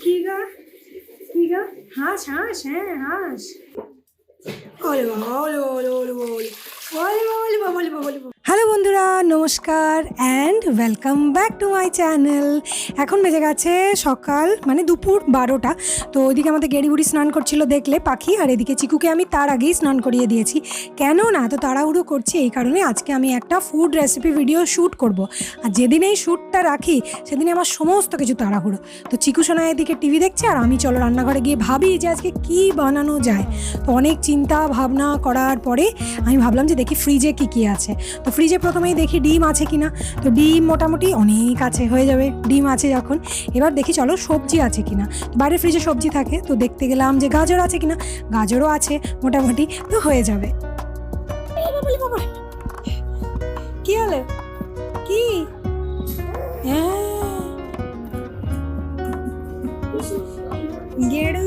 কি গা কি গা হাঁস হাঁস হ্যাঁ হাঁস হ্যালো বন্ধুরা, নমস্কার and welcome back to my channel. এখন বেজে গেছে সকাল মানে দুপুর 12টা। তো ওইদিকে আমাদের গেড়িগুড়ি স্নান করছিল দেখলে পাখি, আর এদিকে চিকুকে আমি তার আগেই স্নান করিয়ে দিয়েছি। কেন না তো তাড়াহুড়ো করছি এই কারণে, আজকে আমি একটা ফুড রেসিপি ভিডিও শ্যুট করব। আর যেদিন এই শ্যুটটা রাখি সেদিনে আমার সমস্ত কিছু তাড়াহুড়ো। তো চিকু সোনা এদিকে টিভি দেখছে আর আমি চলো রান্নাঘরে গিয়ে ভাবি যে আজকে কী বানানো যায়। তো অনেক চিন্তা ভাবনা করার পরে আমি ভাবলাম যে দেখি ফ্রিজে কী আছে। তো ফ্রিজে প্রথমেই দেখি ডিম আছে কিনা। তো ডিম মোটামুটি অনেক আছে, হয়ে যাবে ডিম আছে যখন। এবার দেখি চলো সবজি আছে কিনা। বাইরে ফ্রিজে সবজি থাকে, তো দেখতে গেলাম যে গাজর আছে কিনা। গাজরও আছে মোটামুটি, তো হয়ে যাবে। কি হলো কি? গেড়ু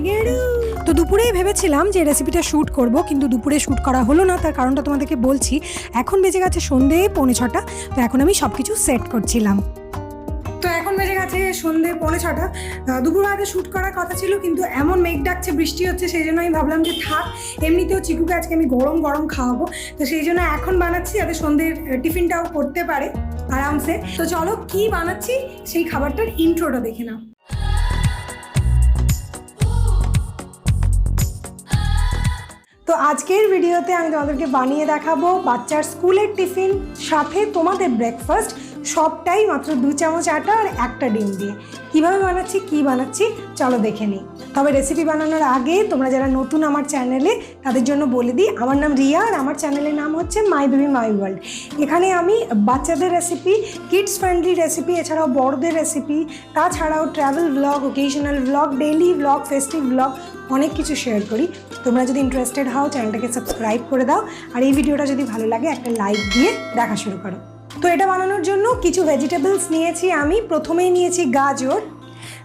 গেড়ু। তো দুপুরেই ভেবেছিলাম যে রেসিপিটা শ্যুট করব, কিন্তু দুপুরে শ্যুট করা হলো না। তার কারণটা তোমাদেরকে বলছি। এখন বেজে গেছে সন্ধে 5:45। তো এখন আমি সব কিছু সেট করছিলাম। তো এখন বেজে গেছে সন্ধে 5:45। দুপুর আগে শ্যুট করার কথা ছিল, কিন্তু এমন মেঘ ডাকছে, বৃষ্টি হচ্ছে, সেই জন্য আমি ভাবলাম যে থাক। এমনিতেও চিকুকে আজকে আমি গরম গরম খাওয়াবো, তো সেই জন্য এখন বানাচ্ছি যাতে সন্ধ্যের টিফিনটাও করতে পারে আরামসে। তো চলো কি বানাচ্ছি সেই খাবারটার ইন্ট্রোটা দেখে নাও। তো আজকের ভিডিওতে আমি তোমাদেরকে বানিয়ে দেখাবো বাচ্চার স্কুলের টিফিন, সাথে তোমাদের ব্রেকফাস্ট, সবটাই মাত্র 2 চামচ আটা আর একটা ডিম দিয়ে। কীভাবে বানাচ্ছি কী বানাচ্ছি চলো দেখে নিই। তবে রেসিপি বানানোর আগে তোমরা যারা নতুন আমার চ্যানেলে তাদের জন্য বলে দিই, আমার নাম রিয়া আর আমার চ্যানেলের নাম হচ্ছে মাই বেবি মাই ওয়ার্ল্ড। এখানে আমি বাচ্চাদের রেসিপি, কিডস ফ্রেন্ডলি রেসিপি, এছাড়াও বড়দের রেসিপি, তাছাড়াও travel blog, occasional blog, daily blog, festive blog, অনেক কিছু শেয়ার করি। তোমরা যদি ইন্টারেস্টেড হও চ্যানেলটাকে সাবস্ক্রাইব করে দাও, আর এই ভিডিওটা যদি ভালো লাগে একটা লাইক দিয়ে দেখা শুরু করো। তো এটা বানানোর জন্য কিছু ভেজিটেবলস নিয়েছি আমি। প্রথমেই নিয়েছি গাজর।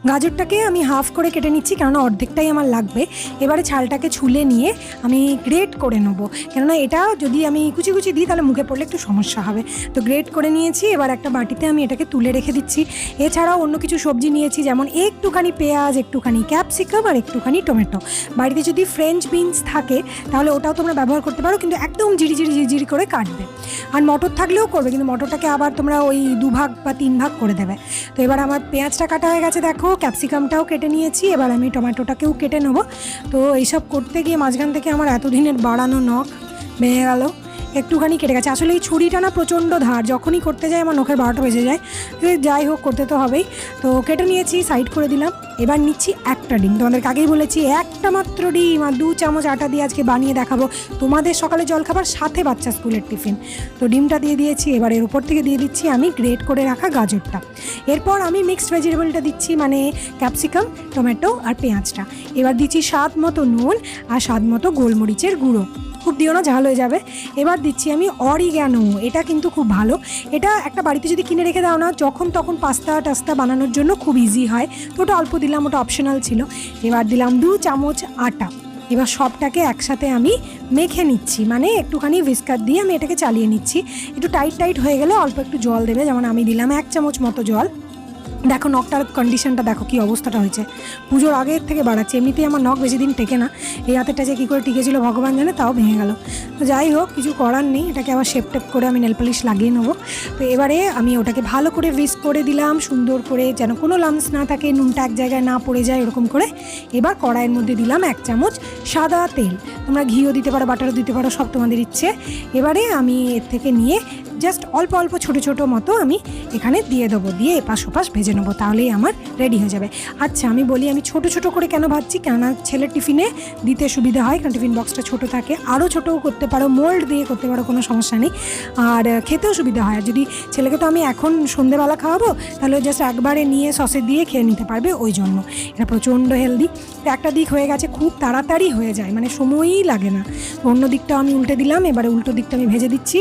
গাজরটাকে আমি হাফ করে কেটে নিচ্ছি, কেননা অর্ধেকটাই আমার লাগবে। এবারে ছালটাকে ছুলে নিয়ে আমি গ্রেট করে নেবো, কেননা এটা যদি আমি কুচি কুচি দিই তাহলে মুখে পড়লে একটু সমস্যা হবে। তো গ্রেট করে নিয়েছি। এবার একটা বাটিতে আমি এটাকে তুলে রেখে দিচ্ছি। এছাড়াও অন্য কিছু সবজি নিয়েছি, যেমন একটুখানি পেঁয়াজ, একটুখানি ক্যাপসিকাম আর একটুখানি টমেটো। বাড়িতে যদি ফ্রেঞ্চ বিনস থাকে তাহলে ওটাও তোমরা ব্যবহার করতে পারো, কিন্তু একদম ঝিরি করে কাটবে। আর মটর থাকলেও করবে, কিন্তু মটরটাকে আবার তোমরা ওই 2 ভাগ বা 3 ভাগ করে দেবে। তো এবার আমার পেঁয়াজটা কাটা হয়ে গেছে, দেখো ক্যাপসিকামটাও কেটে নিয়েছি। এবার আমি টমেটোটাকেও কেটে নেবো। তো এইসব করতে গিয়ে মাঝখান থেকে আমার এতদিনের বাড়ানো নখ ভেঙে গেল, একটুখানি কেটে গেছে। আসলে এই ছুরিটা না প্রচণ্ড ধার, যখনই করতে যাই আমার নখের 12টা বেজে যায়। যাই হোক, করতে তো হবেই। তো কেটে নিয়েছি, সাইড করে দিলাম। এবার নিচ্ছি একটা ডিম। তোমাদেরকে আগেই বলেছি একটা মাত্র ডিম আর 2 চামচ আটা দিয়ে আজকে বানিয়ে দেখাবো তোমাদের সকালে জলখাবার, সাথে বাচ্চা স্কুলের টিফিন। তো ডিমটা দিয়ে দিয়েছি। এবার এর উপর থেকে দিয়ে দিচ্ছি আমি গ্রেট করে রাখা গাজরটা। এরপর আমি মিক্সড ভেজিটেবলটা দিচ্ছি, মানে ক্যাপসিকাম, টমেটো আর পেঁয়াজটা। এবার দিচ্ছি স্বাদ মতো নুন আর স্বাদ মতো গোলমরিচের গুঁড়ো, খুব দিও না, ঝাল হয়ে যাবে। এবার দিচ্ছি আমি অরিগ্যানো। এটা কিন্তু খুব ভালো। এটা একটা বাড়িতে যদি কিনে রেখে দাও না, যখন তখন পাস্তা টাস্তা বানানোর জন্য খুব ইজি হয়। তো ওটা অল্প দিলাম, ওটা অপশনাল ছিল। এবার দিলাম 2 চামচ আটা। এবার সবটাকে একসাথে আমি মেখে নিচ্ছি, মানে একটুখানি হুইস্কার দিয়ে আমি এটাকে চালিয়ে নিচ্ছি। একটু টাইট হয়ে গেলে অল্প একটু জল দেবে, যেমন আমি দিলাম 1 চামচ মতো জল। দেখো নখটার কন্ডিশনটা দেখো কী অবস্থাটা হয়েছে। পুজোর আগের থেকে বাড়াচ্ছে। এমনিতেই আমার নখ বেশি দিন টেকে না, এই হাতেরটা যে কী করে টিকেছিল ভগবান জানে, তাও ভেঙে গেল। তো যাই হোক, কিছু করার নেই, এটাকে আবার শেপ টেপ করে আমি নেল পলিশ লাগিয়ে নেবো। তো এবারে আমি ওটাকে ভালো করে হুইস্ক করে দিলাম, সুন্দর করে, যেন কোনো লাম্পস না থাকে, নুনটা এক জায়গায় না পড়ে যায়, এরকম করে। এবার কড়াইয়ের মধ্যে দিলাম 1 চামচ সাদা তেল। তোমরা ঘিও দিতে পারো, বাটারও দিতে পারো, সব তোমাদের ইচ্ছে। এবারে আমি এর থেকে নিয়ে জাস্ট অল্প অল্প ছোটো ছোটো মতো আমি এখানে দিয়ে দেবো, দিয়ে এপাশ ওপাশ ভেজে নেবো, তাহলেই আমার রেডি হয়ে যাবে। আচ্ছা, আমি বলি আমি ছোটো ছোটো করে কেন ভাজছি, কেননা ছেলের টিফিনে দিতে সুবিধা হয়, কারণ টিফিন বক্সটা ছোটো থাকে। আরও ছোটোও করতে পারো, মোল্ড দিয়ে করতে পারো, কোনো সমস্যা নেই। আর খেতেও সুবিধা হয়। যদি ছেলেকে তো আমি এখন সন্ধেবেলা খাওয়াবো, তাহলে জাস্ট একবারে নিয়ে সসে দিয়ে খেয়ে নিতে পারবে, ওই জন্য এটা প্রচণ্ড হেলদি। তো একটা দিক হয়ে গেছে, খুব তাড়াতাড়ি হয়ে যায়, মানে সময়ই লাগে না। অন্য দিকটাও আমি উল্টে দিলাম। এবারে উল্টো দিকটা আমি ভেজে দিচ্ছি।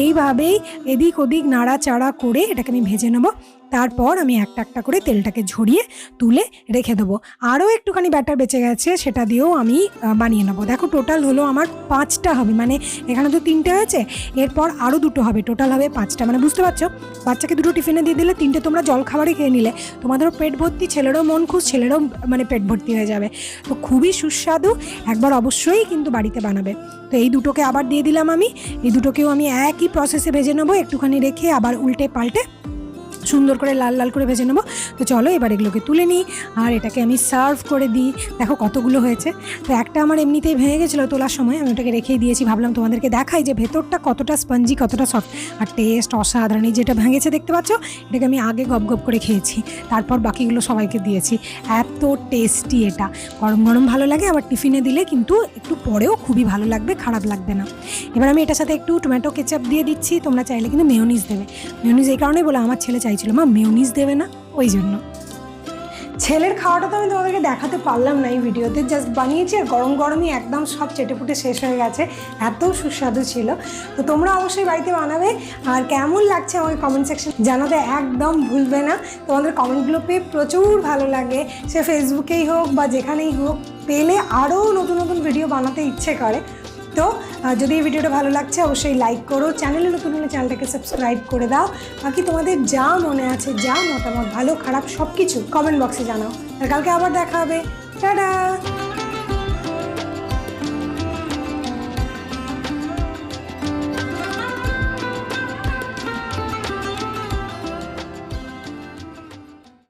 এইভাবেই এদিক ওদিক নাড়াচাড়া করে এটাকে আমি ভেজে নেবো। তারপর আমি একটা একটা করে তেলটাকে ঝরিয়ে তুলে রেখে দেবো। আরও একটুখানি ব্যাটার বেঁচে গেছে, সেটা দিয়েও আমি বানিয়ে নেবো। দেখো টোটাল হলো আমার 5টা হবে, মানে এখানে তো 3টে হয়েছে, এরপর আরও 2টো হবে, টোটাল হবে 5টা। মানে বুঝতে পারছো, বাচ্চাকে 2টো টিফিনে দিয়ে দিলে 3টে তোমরা জলখাবারে খেয়ে নিলে, তোমাদেরও পেট ভর্তি, ছেলেরও মন খুশ, ছেলেরও মানে পেট ভর্তি হয়ে যাবে। তো খুবই সুস্বাদু, একবার অবশ্যই কিন্তু বাড়িতে বানাবে। তো এই 2টোকে আবার দিয়ে দিলাম আমি, এই 2টোকেও আমি একই প্রসেসে ভেজে নেবো, একটুখানি রেখে আবার উল্টে পাল্টে সুন্দর করে লাল লাল করে ভেজে নেবো। তো চলো এবার এগুলোকে তুলে নিই আর এটাকে আমি সার্ভ করে দিই। দেখো কতগুলো হয়েছে। তো একটা আমার এমনিতেই ভেঙে গেছিলো তোলার সময়, আমি ওটাকে রেখেই দিয়েছি, ভাবলাম তোমাদেরকে দেখাই যে ভেতরটা কতটা স্পঞ্জি, কতটা সফট, আর টেস্ট অসাধারণ। এই যেটা ভেঙেছে দেখতে পাচ্ছ, এটাকে আমি আগে গপ গপ করে খেয়েছি, তারপর বাকিগুলো সবাইকে দিয়েছি। এত টেস্টি এটা, গরম গরম ভালো লাগে, আবার টিফিনে দিলে কিন্তু একটু পরেও খুবই ভালো লাগবে, খারাপ লাগবে না। এবার আমি এটার সাথে একটু টমেটো কেচাপ দিয়ে দিচ্ছি, তোমরা চাইলে কিন্তু মেয়োনিজ দেবে। মেয়োনিজ এই কারণেই বলে, আমার ছেলে চাইছিল মা মেয়োনিজ দেবে না, ওই জন্য। ছেলের খাওয়াটা তো আমি তোমাদেরকে দেখাতে পারলাম না এই ভিডিওতে, জাস্ট বানিয়েছি আর গরম গরমই একদম সব চেটেপুটে শেষ হয়ে গেছে, এত সুস্বাদু ছিল। তো তোমরা অবশ্যই বাড়িতে বানাবে, আর কেমন লাগছে আমাকে কমেন্ট সেকশন জানাতে একদম ভুলবে না। তোমাদের কমেন্টগুলো পেয়ে প্রচুর ভালো লাগে, সে ফেসবুকেই হোক বা যেখানেই হোক, পেলে আরও নতুন নতুন ভিডিও বানাতে ইচ্ছে করে। তো যদি এই ভিডিওটা ভালো লাগছে অবশ্যই লাইক করো, চ্যানেলে নতুন হলে চ্যানেলটাকে সাবস্ক্রাইব করে দাও। বাকি তোমাদের যা মনে আছে, যা মতামত, ভালো খারাপ সব কিছু কমেন্ট বক্সে জানাও। আর কালকে আবার দেখা হবে, টাটা।